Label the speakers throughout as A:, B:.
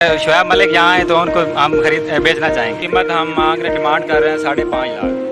A: शोएब मलिक यहाँ आए तो उनको हम खरीद बेचना चाहेंगे। कीमत हम मांग रहे, डिमांड कर रहे हैं 5.5 लाख।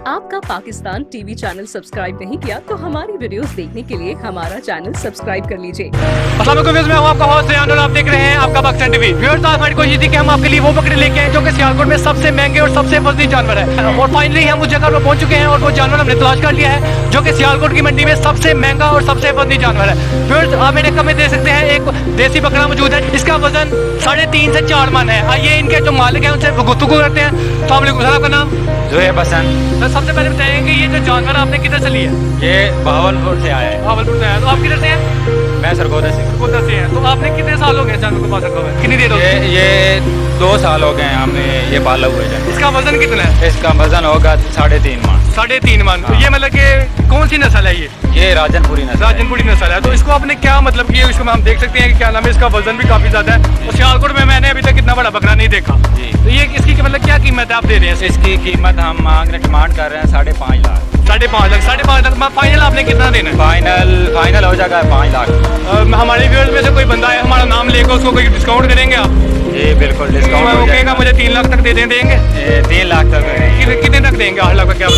B: आपका पाकिस्तान टीवी चैनल सब्सक्राइब नहीं किया तो हमारी वीडियोस देखने के लिए हमारा चैनल सब्सक्राइब कर लीजिए।
C: अस्सलाम वालेकुम, मैं हूं आपका होस्ट रेहान और आप देख रहे हैं आपका पाकिस्तान टीवी। व्यूअर्स, आज हमारी कोशिश थी कि हम आपके लिए वो बकरे लेके आए जो कि सियालकोट में सबसे महंगे और सबसे फजली जानवर है। और फाइनली हम उस जगह पर पहुंच चुके हैं और वो जानवर हमने तलाश कर लिया है जो कि सियालकोट की मंडी में सबसे महंगा और सबसे फजली जानवर है। व्यूअर्स, आप मेरे कम में देख सकते हैं एक देसी बकरा मौजूद है। इसका वजन 3.5 से 4 मन है। आइए इनके जो मालिक है उनसे गुफ्तगू करते हैं। तो आपका नाम?
A: जोहेब हसन।
C: तो सबसे पहले बताइए कि ये जो जानवर आपने किधर से लिया?
A: ये बहावलपुर से आया है।
C: बहावलपुर से आया। तो आप किधर से हैं?
A: मैं सरगोदा से।
C: सरगोदा से हैं। तो आपने कितने साल हो गए जानवर को पास रखा हुआ है? कितनी देर हो गई?
A: ये 2 साल हो गए हैं हमें ये पाला हुआ है।
C: इसका वजन कितना है?
A: इसका वजन होगा 3.5 मन।
C: 3.5 मन। तो ये मतलब कि कौन सी नस्ल है
A: ये राजनपुरी नस्ल।
C: राजनपुरी नस्ल है। तो इसको आपने क्या मतलब कि इसको हम देख सकते हैं कि क्या नाम है, इसका वजन भी काफी ज्यादा है। और सियालकोट में मैंने अभी तक इतना बड़ा बकरा नहीं देखा।
A: जी।
C: तो ये इसकी मतलब क्या कीमत है आप दे रहे हैं?
A: इसकी कीमत हम मांग रहे, डिमांड कर रहे हैं 5.5 लाख।
C: 5.5 लाख। 5.5 लाख फाइनल आपने कितना देना है?
A: फाइनल हो जाएगा 5 लाख।
C: हमारे व्यूअर्स में से कोई बंदा है हमारा नाम लेकर उसको कोई डिस्काउंट करेंगे आप?
A: जी बिल्कुल डिस्काउंट हो
C: कहेगा
A: जाएगा।
C: मुझे 3 लाख तक दे देंगे?
A: 3 लाख तक देंगे।
C: कितने तक देंगे? 8 लाख का क्या?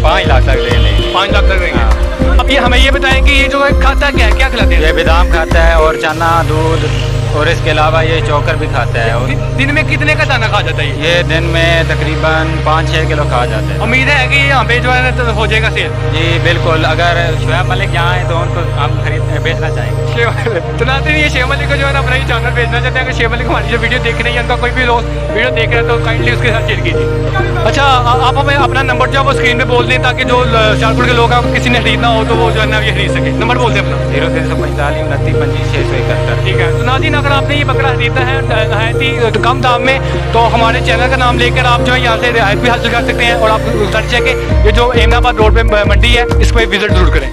A: 5 लाख तक ले लेंगे।
C: 5 लाख तक देंगे। अब ये हमें ये बताएं कि ये जो खाता क्या है, क्या खिलाते हैं?
A: ये बादाम खाता है और चना दूध और इसके अलावा ये चोकर भी खाता है। और
C: दिन में कितने का दाना खा जाता है
A: ये दिन में तकरीबन 5-6 किलो खा जाता है।
C: उम्मीद है कि यहाँ पे जो है तो हो जाएगा सेल?
A: जी बिल्कुल, अगर शोएब मलिक यहाँ आए तो उनको हम खरीद बेचना चाहेंगे।
C: तो नाज़रीन, ये शेख मलिक को जो है ना अपना ही जानवर बेचना चाहते हैं। अगर शेख मलिक हमारी जो वीडियो देख रहे हैं, उनका कोई भी दोस्त वीडियो देख रहा है तो काइंडली उसके साथ शेयर कीजिए। अच्छा, आप हमें अपना नंबर जो है वो स्क्रीन पे बोल दें ताकि जो सियालकोट के लोग हैं किसी ने खरीदना हो तो वो जो है ना ये खरीद सके। नंबर बोल दें अपना।
A: 0345 29 25 671।
C: ठीक है। तो नाज़रीन, अगर आपने ये बकरा खरीदना है नहायती कम दाम में तो हमारे चैनल का नाम लेकर आप जो है यहाँ से रियायत भी हासिल कर सकते हैं। और आप सर्च है कि ये जो एमनाबाद रोड पे मंडी है, इस पर विजिट जरूर करें।